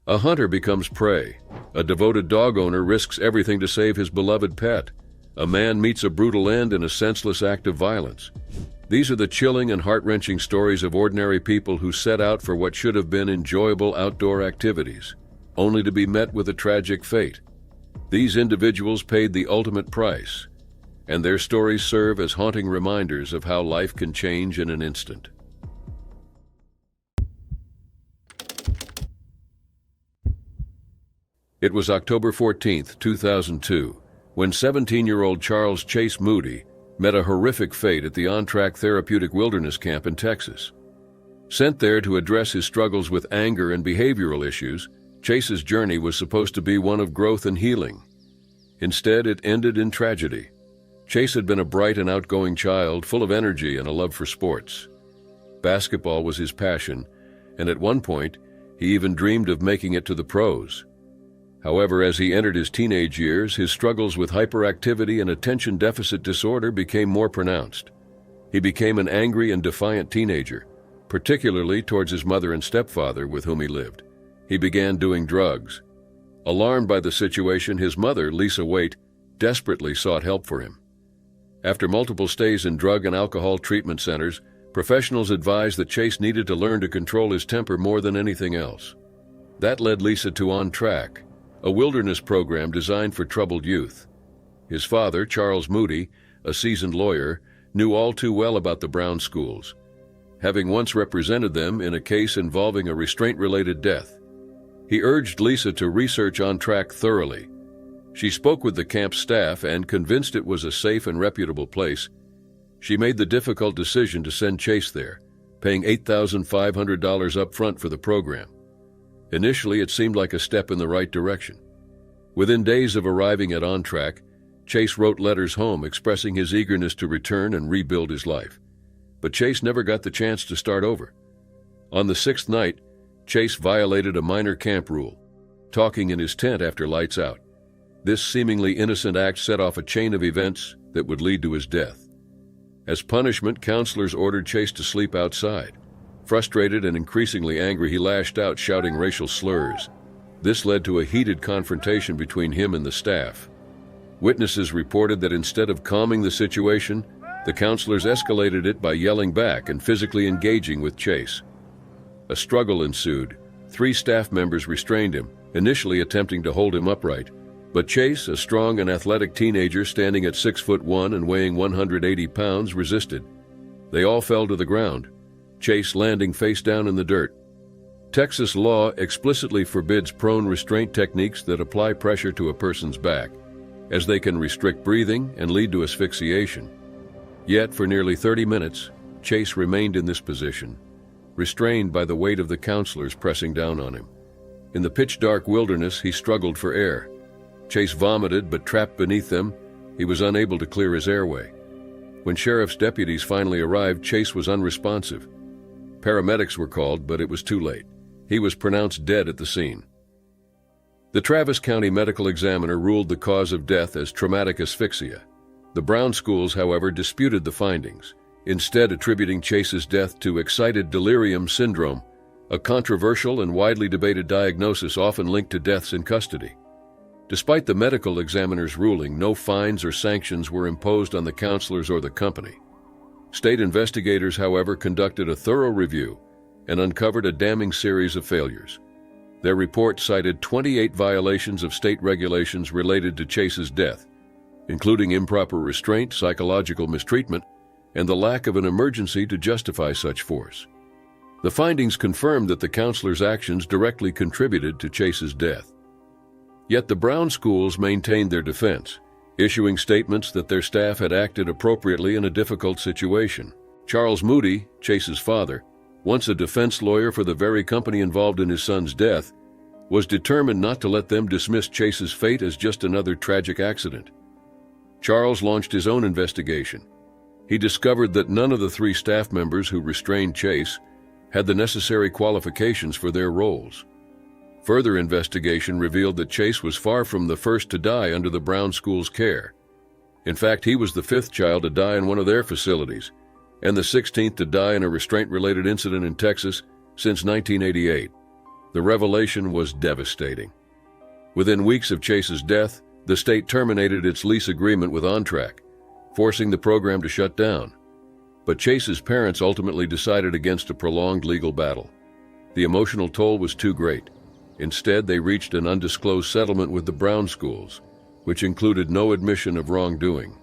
A hunter becomes prey. A devoted dog owner risks everything to save his beloved pet. A man meets a brutal end in a senseless act of violence. These are the chilling and heart-wrenching stories of ordinary people who set out for what should have been enjoyable outdoor activities, only to be met with a tragic fate. These individuals paid the ultimate price, and their stories serve as haunting reminders of how life can change in an instant. It was October 14, 2002, when 17-year-old Charles Chase Moody met a horrific fate at the On-Track Therapeutic Wilderness Camp in Texas. Sent there to address his struggles with anger and behavioral issues, Chase's journey was supposed to be one of growth and healing. Instead, it ended in tragedy. Chase had been a bright and outgoing child, full of energy and a love for sports. Basketball was his passion, and at one point, he even dreamed of making it to the pros. However, as he entered his teenage years, his struggles with hyperactivity and attention deficit disorder became more pronounced. He became an angry and defiant teenager, particularly towards his mother and stepfather with whom he lived. He began doing drugs. Alarmed by the situation, his mother, Lisa Waite, desperately sought help for him. After multiple stays in drug and alcohol treatment centers, professionals advised that Chase needed to learn to control his temper more than anything else. That led Lisa to On Track, a wilderness program designed for troubled youth. His father, Charles Moody, a seasoned lawyer, knew all too well about the Brown schools, having once represented them in a case involving a restraint-related death. He urged Lisa to research On Track thoroughly. She spoke with the camp staff and, convinced it was a safe and reputable place, she made the difficult decision to send Chase there, paying $8,500 up front for the program. Initially, it seemed like a step in the right direction. Within days of arriving at On Track, Chase wrote letters home expressing his eagerness to return and rebuild his life. But Chase never got the chance to start over. On the sixth night, Chase violated a minor camp rule, talking in his tent after lights out. This seemingly innocent act set off a chain of events that would lead to his death. As punishment, counselors ordered Chase to sleep outside. Frustrated and increasingly angry, he lashed out, shouting racial slurs. This led to a heated confrontation between him and the staff. Witnesses reported that instead of calming the situation, the counselors escalated it by yelling back and physically engaging with Chase. A struggle ensued. 3 staff members restrained him, initially attempting to hold him upright. But Chase, a strong and athletic teenager standing at 6'1" and weighing 180 pounds, resisted. They all fell to the ground, Chase landing face down in the dirt. Texas law explicitly forbids prone restraint techniques that apply pressure to a person's back, as they can restrict breathing and lead to asphyxiation. Yet, for nearly 30 minutes, Chase remained in this position, restrained by the weight of the counselors pressing down on him. In the pitch-dark wilderness, he struggled for air. Chase vomited, but trapped beneath them, he was unable to clear his airway. When sheriff's deputies finally arrived, Chase was unresponsive. Paramedics were called, but it was too late. He was pronounced dead at the scene. The Travis County Medical Examiner ruled the cause of death as traumatic asphyxia. The Brown schools, however, disputed the findings, instead attributing Chase's death to excited delirium syndrome, a controversial and widely debated diagnosis often linked to deaths in custody. Despite the medical examiner's ruling, no fines or sanctions were imposed on the counselors or the company. State investigators, however, conducted a thorough review and uncovered a damning series of failures. Their report cited 28 violations of state regulations related to Chase's death, including improper restraint, psychological mistreatment, and the lack of an emergency to justify such force. The findings confirmed that the counselors' actions directly contributed to Chase's death. Yet the Brown schools maintained their defense, issuing statements that their staff had acted appropriately in a difficult situation. Charles Moody, Chase's father, once a defense lawyer for the very company involved in his son's death, was determined not to let them dismiss Chase's fate as just another tragic accident. Charles launched his own investigation. He discovered that none of the 3 staff members who restrained Chase had the necessary qualifications for their roles. Further investigation revealed that Chase was far from the first to die under the Brown school's care. In fact, he was the 5th child to die in one of their facilities, and the 16th to die in a restraint-related incident in Texas since 1988. The revelation was devastating. Within weeks of Chase's death, the state terminated its lease agreement with OnTrack, forcing the program to shut down. But Chase's parents ultimately decided against a prolonged legal battle. The emotional toll was too great. Instead, they reached an undisclosed settlement with the Brown schools, which included no admission of wrongdoing.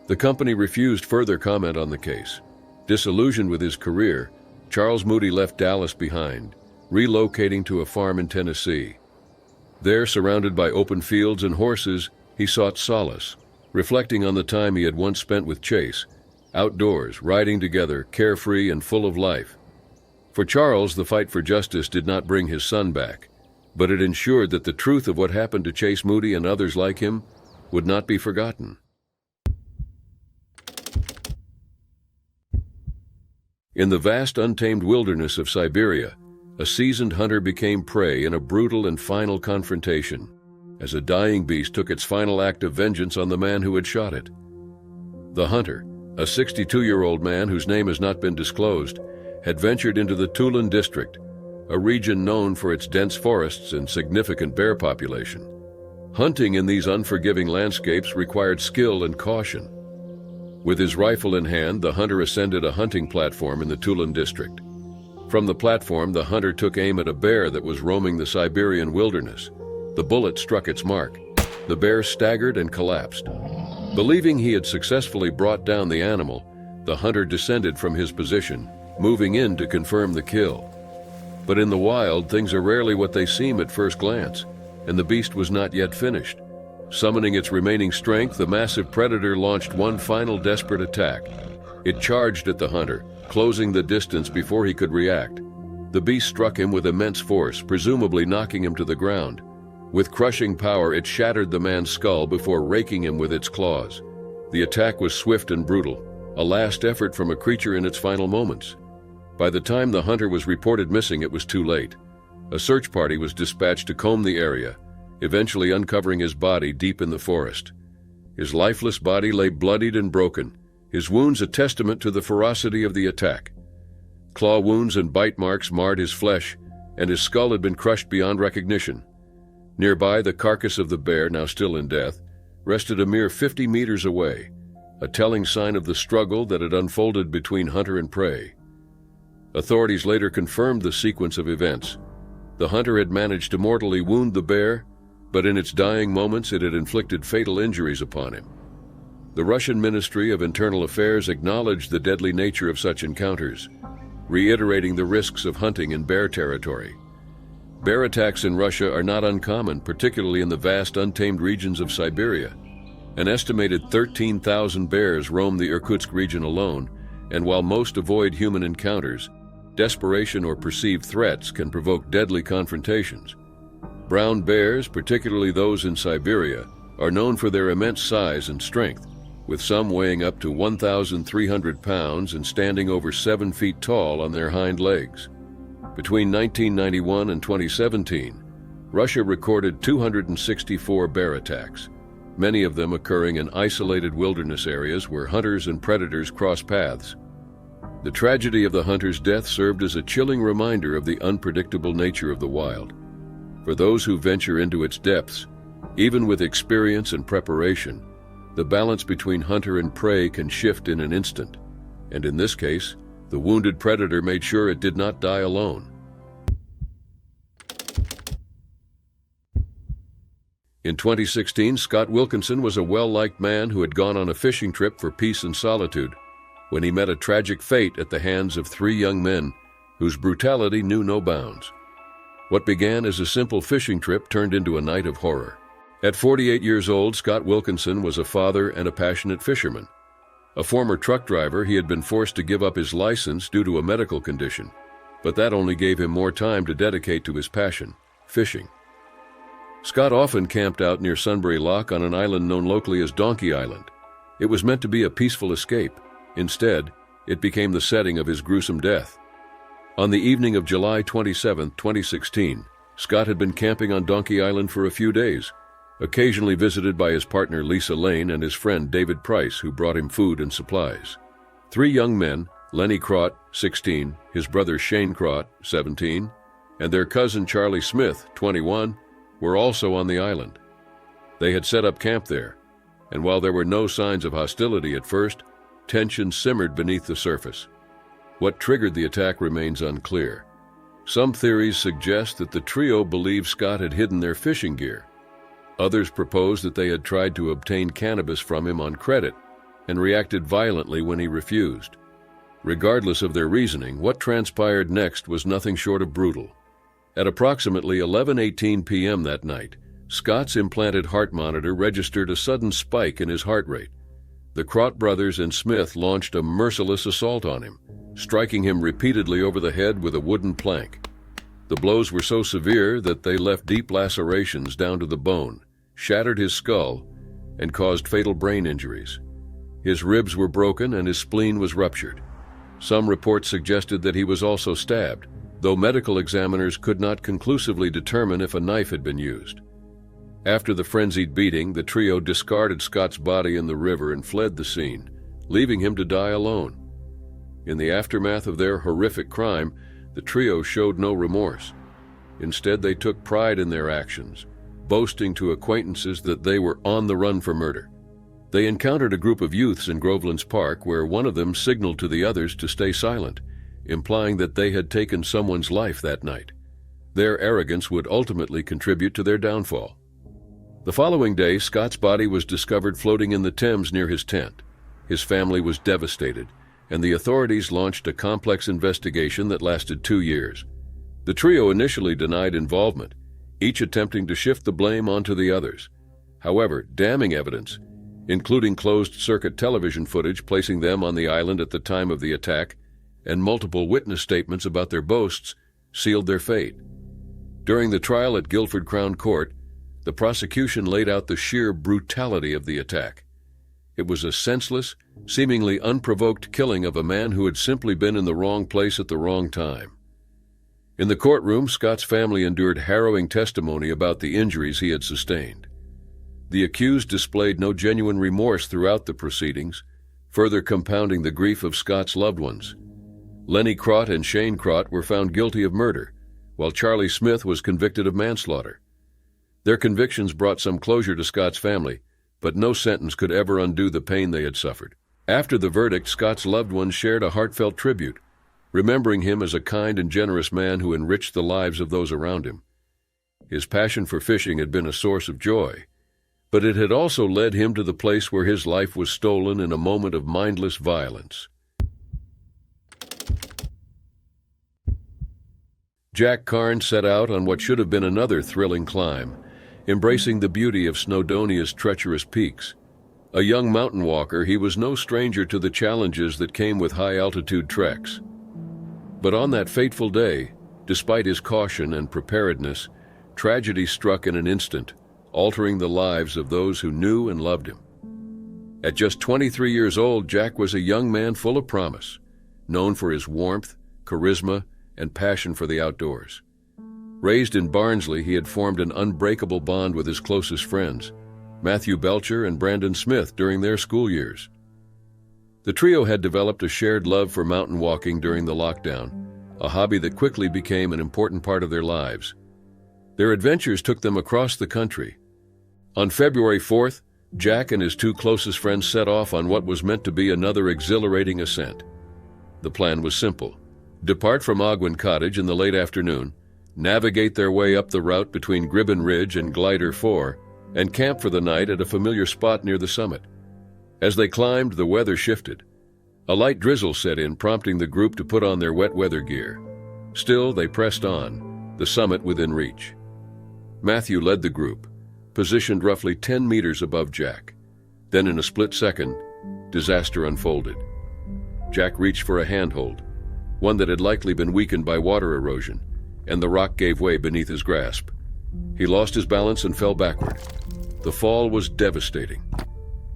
The company refused further comment on the case. Disillusioned with his career, Charles Moody left Dallas behind, relocating to a farm in Tennessee. There, surrounded by open fields and horses, he sought solace, reflecting on the time he had once spent with Chase, outdoors, riding together, carefree and full of life. For Charles, the fight for justice did not bring his son back, but it ensured that the truth of what happened to Chase Moody and others like him would not be forgotten. In the vast untamed wilderness of Siberia, a seasoned hunter became prey in a brutal and final confrontation, as a dying beast took its final act of vengeance on the man who had shot it. The hunter, a 62-year-old man whose name has not been disclosed, had ventured into the Tulin district, a region known for its dense forests and significant bear population. Hunting in these unforgiving landscapes required skill and caution. With his rifle in hand, the hunter ascended a hunting platform in the Tulin district. From the platform, the hunter took aim at a bear that was roaming the Siberian wilderness. The bullet struck its mark. The bear staggered and collapsed. Believing he had successfully brought down the animal, the hunter descended from his position, moving in to confirm the kill. But in the wild, things are rarely what they seem at first glance, and the beast was not yet finished. Summoning its remaining strength, the massive predator launched one final desperate attack. It charged at the hunter, closing the distance before he could react. The beast struck him with immense force, presumably knocking him to the ground. With crushing power, it shattered the man's skull before raking him with its claws. The attack was swift and brutal, a last effort from a creature in its final moments. By the time the hunter was reported missing, it was too late. A search party was dispatched to comb the area, eventually uncovering his body deep in the forest. His lifeless body lay bloodied and broken, his wounds a testament to the ferocity of the attack. Claw wounds and bite marks marred his flesh, and his skull had been crushed beyond recognition. Nearby, the carcass of the bear, now still in death, rested a mere 50 meters away, a telling sign of the struggle that had unfolded between hunter and prey. Authorities later confirmed the sequence of events. The hunter had managed to mortally wound the bear, but in its dying moments it had inflicted fatal injuries upon him. The Russian Ministry of Internal Affairs acknowledged the deadly nature of such encounters, reiterating the risks of hunting in bear territory. Bear attacks in Russia are not uncommon, particularly in the vast untamed regions of Siberia. An estimated 13,000 bears roam the Irkutsk region alone, and while most avoid human encounters, desperation or perceived threats can provoke deadly confrontations. Brown bears, particularly those in Siberia, are known for their immense size and strength, with some weighing up to 1,300 pounds and standing over 7 feet tall on their hind legs. Between 1991 and 2017, Russia recorded 264 bear attacks, many of them occurring in isolated wilderness areas where hunters and predators cross paths. The tragedy of the hunter's death served as a chilling reminder of the unpredictable nature of the wild. For those who venture into its depths, even with experience and preparation, the balance between hunter and prey can shift in an instant, and in this case, the wounded predator made sure it did not die alone. In 2016, Scott Wilkinson was a well-liked man who had gone on a fishing trip for peace and solitude when he met a tragic fate at the hands of 3 young men whose brutality knew no bounds. What began as a simple fishing trip turned into a night of horror. At 48 years old, Scott Wilkinson was a father and a passionate fisherman. A former truck driver, he had been forced to give up his license due to a medical condition, but that only gave him more time to dedicate to his passion, fishing. Scott often camped out near Sunbury Loch on an island known locally as Donkey Island. It was meant to be a peaceful escape. Instead, it became the setting of his gruesome death. On the evening of July 27, 2016, Scott had been camping on Donkey Island for a few days, occasionally visited by his partner Lisa Lane and his friend David Price, who brought him food and supplies. 3 young men, Lenny Crott, 16, his brother Shane Crott, 17, and their cousin Charlie Smith, 21, were also on the island. They had set up camp there, and while there were no signs of hostility at first, tension simmered beneath the surface. What triggered the attack remains unclear. Some theories suggest that the trio believed Scott had hidden their fishing gear. Others propose that they had tried to obtain cannabis from him on credit and reacted violently when he refused. Regardless of their reasoning, what transpired next was nothing short of brutal. At approximately 11:18 p.m. that night, Scott's implanted heart monitor registered a sudden spike in his heart rate. The Crott brothers and Smith launched a merciless assault on him, striking him repeatedly over the head with a wooden plank. The blows were so severe that they left deep lacerations down to the bone, shattered his skull, and caused fatal brain injuries. His ribs were broken and his spleen was ruptured. Some reports suggested that he was also stabbed, though medical examiners could not conclusively determine if a knife had been used. After the frenzied beating, the trio discarded Scott's body in the river and fled the scene, leaving him to die alone. In the aftermath of their horrific crime, the trio showed no remorse. Instead, they took pride in their actions, boasting to acquaintances that they were on the run for murder. They encountered a group of youths in Groveland's Park where one of them signaled to the others to stay silent, implying that they had taken someone's life that night. Their arrogance would ultimately contribute to their downfall. The following day, Scott's body was discovered floating in the Thames near his tent. His family was devastated, and the authorities launched a complex investigation that lasted 2 years. The trio initially denied involvement, each attempting to shift the blame onto the others. However, damning evidence, including closed-circuit television footage placing them on the island at the time of the attack, and multiple witness statements about their boasts, sealed their fate. During the trial at Guilford Crown Court, the prosecution laid out the sheer brutality of the attack. It was a senseless, seemingly unprovoked killing of a man who had simply been in the wrong place at the wrong time. In the courtroom, Scott's family endured harrowing testimony about the injuries he had sustained. The accused displayed no genuine remorse throughout the proceedings, further compounding the grief of Scott's loved ones. Lenny Crott and Shane Crott were found guilty of murder, while Charlie Smith was convicted of manslaughter. Their convictions brought some closure to Scott's family, but no sentence could ever undo the pain they had suffered. After the verdict, Scott's loved ones shared a heartfelt tribute, remembering him as a kind and generous man who enriched the lives of those around him. His passion for fishing had been a source of joy, but it had also led him to the place where his life was stolen in a moment of mindless violence. Jack Carn set out on what should have been another thrilling climb, embracing the beauty of Snowdonia's treacherous peaks. A young mountain walker, he was no stranger to the challenges that came with high-altitude treks. But on that fateful day, despite his caution and preparedness, tragedy struck in an instant, altering the lives of those who knew and loved him. At just 23 years old, Jack was a young man full of promise, known for his warmth, charisma, and passion for the outdoors. Raised in Barnsley, he had formed an unbreakable bond with his closest friends, Matthew Belcher and Brandon Smith, during their school years. The trio had developed a shared love for mountain walking during the lockdown, a hobby that quickly became an important part of their lives. Their adventures took them across the country. On February 4th, Jack and his two closest friends set off on what was meant to be another exhilarating ascent. The plan was simple: depart from Ogwen Cottage in the late afternoon, navigate their way up the route between Gribben Ridge and Glider 4, and camp for the night at a familiar spot near the summit. As they climbed, the weather shifted. A light drizzle set in, prompting the group to put on their wet weather gear. Still, they pressed on, the summit within reach. Matthew led the group, positioned roughly 10 meters above Jack. Then in a split second, disaster unfolded. Jack reached for a handhold, one that had likely been weakened by water erosion, and the rock gave way beneath his grasp. He lost his balance and fell backward. The fall was devastating.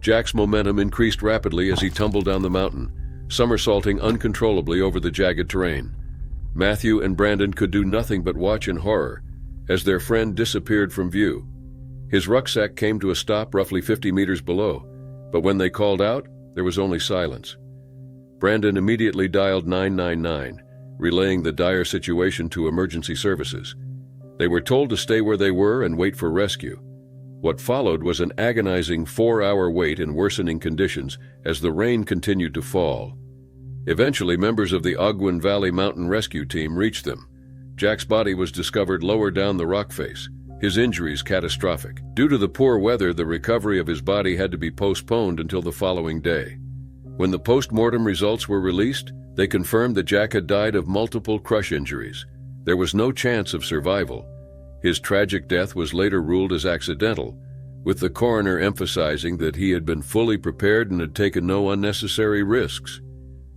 Jack's momentum increased rapidly as he tumbled down the mountain, somersaulting uncontrollably over the jagged terrain. Matthew and Brandon could do nothing but watch in horror as their friend disappeared from view. His rucksack came to a stop roughly 50 meters below, but when they called out, there was only silence. Brandon immediately dialed 999, relaying the dire situation to emergency services. They were told to stay where they were and wait for rescue. What followed was an agonizing 4-hour wait in worsening conditions as the rain continued to fall. Eventually, members of the Ogwen Valley Mountain Rescue Team reached them. Jack's body was discovered lower down the rock face, his injuries catastrophic. Due to the poor weather, the recovery of his body had to be postponed until the following day. When the post-mortem results were released, they confirmed that Jack had died of multiple crush injuries. There was no chance of survival. His tragic death was later ruled as accidental, with the coroner emphasizing that he had been fully prepared and had taken no unnecessary risks.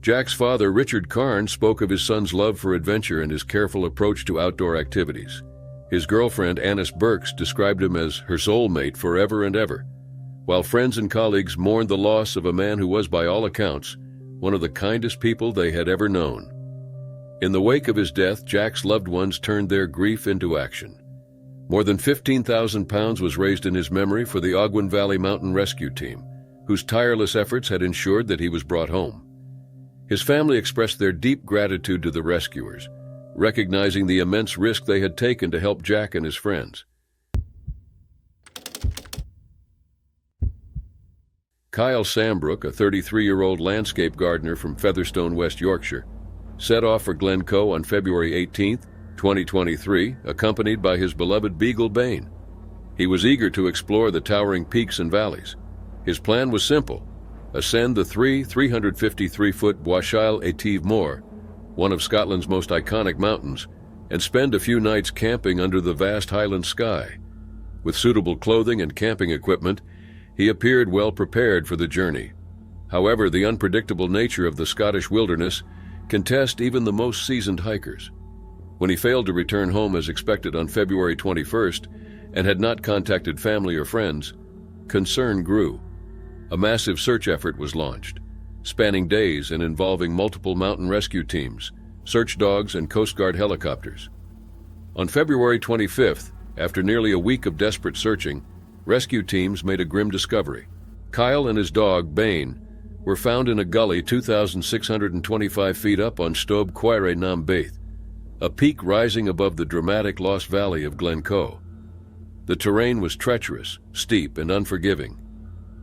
Jack's father, Richard Karn, spoke of his son's love for adventure and his careful approach to outdoor activities. His girlfriend, Annis Burks, described him as her soulmate forever and ever, while friends and colleagues mourned the loss of a man who was, by all accounts, one of the kindest people they had ever known. In the wake of his death, Jack's loved ones turned their grief into action. More than 15,000 pounds was raised in his memory for the Ogwen Valley Mountain Rescue Team, whose tireless efforts had ensured that he was brought home. His family expressed their deep gratitude to the rescuers, recognizing the immense risk they had taken to help Jack and his friends. Kyle Sambrook, a 33-year-old landscape gardener from Featherstone, West Yorkshire, set off for Glencoe on February 18, 2023, accompanied by his beloved beagle Bane. He was eager to explore the towering peaks and valleys. His plan was simple: ascend the 353-foot Boischail Étive Moor, one of Scotland's most iconic mountains, and spend a few nights camping under the vast Highland sky. With suitable clothing and camping equipment, he appeared well prepared for the journey. However, the unpredictable nature of the Scottish wilderness can test even the most seasoned hikers. When he failed to return home as expected on February 21st and had not contacted family or friends, concern grew. A massive search effort was launched, spanning days and involving multiple mountain rescue teams, search dogs, and Coast Guard helicopters. On February 25th, after nearly a week of desperate searching, rescue teams made a grim discovery. Kyle and his dog, Bane, were found in a gully 2,625 feet up on Stobe Quaire Nam Baith, a peak rising above the dramatic Lost Valley of Glencoe. The terrain was treacherous, steep, and unforgiving.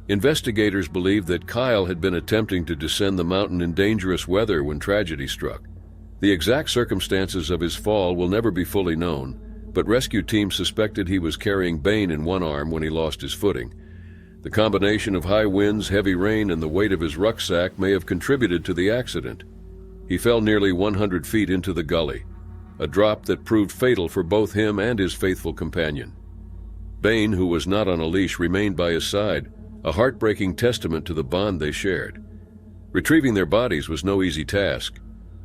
Investigators believed that Kyle had been attempting to descend the mountain in dangerous weather when tragedy struck. The exact circumstances of his fall will never be fully known, but rescue teams suspected he was carrying Bane in one arm when he lost his footing. The combination of high winds, heavy rain, and the weight of his rucksack may have contributed to the accident. He fell nearly 100 feet into the gully, a drop that proved fatal for both him and his faithful companion. Bane, who was not on a leash, remained by his side, a heartbreaking testament to the bond they shared. Retrieving their bodies was no easy task.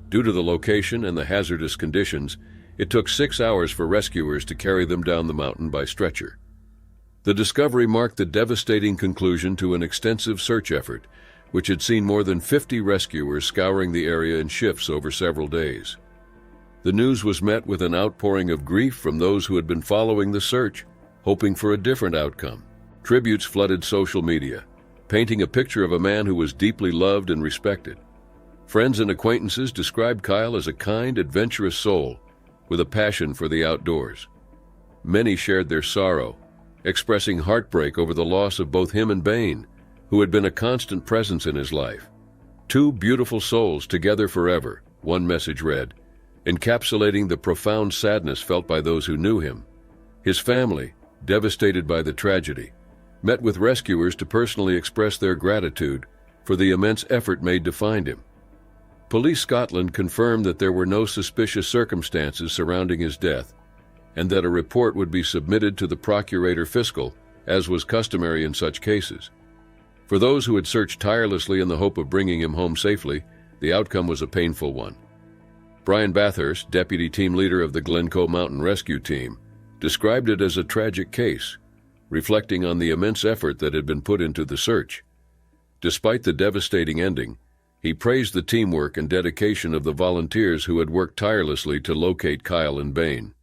Due to the location and the hazardous conditions, it took 6 hours for rescuers to carry them down the mountain by stretcher. The discovery marked the devastating conclusion to an extensive search effort, which had seen more than 50 rescuers scouring the area in shifts over several days. The news was met with an outpouring of grief from those who had been following the search, hoping for a different outcome. Tributes flooded social media, painting a picture of a man who was deeply loved and respected. Friends and acquaintances described Kyle as a kind, adventurous soul with a passion for the outdoors. Many shared their sorrow, expressing heartbreak over the loss of both him and Bane, who had been a constant presence in his life. "Two beautiful souls together forever," one message read, encapsulating the profound sadness felt by those who knew him. His family, devastated by the tragedy, met with rescuers to personally express their gratitude for the immense effort made to find him. Police Scotland confirmed that there were no suspicious circumstances surrounding his death, and that a report would be submitted to the Procurator Fiscal, as was customary in such cases. For those who had searched tirelessly in the hope of bringing him home safely, the outcome was a painful one. Brian Bathurst, deputy team leader of the Glencoe Mountain Rescue Team, described it as a tragic case, reflecting on the immense effort that had been put into the search. Despite the devastating ending, he praised the teamwork and dedication of the volunteers who had worked tirelessly to locate Kyle and Bane.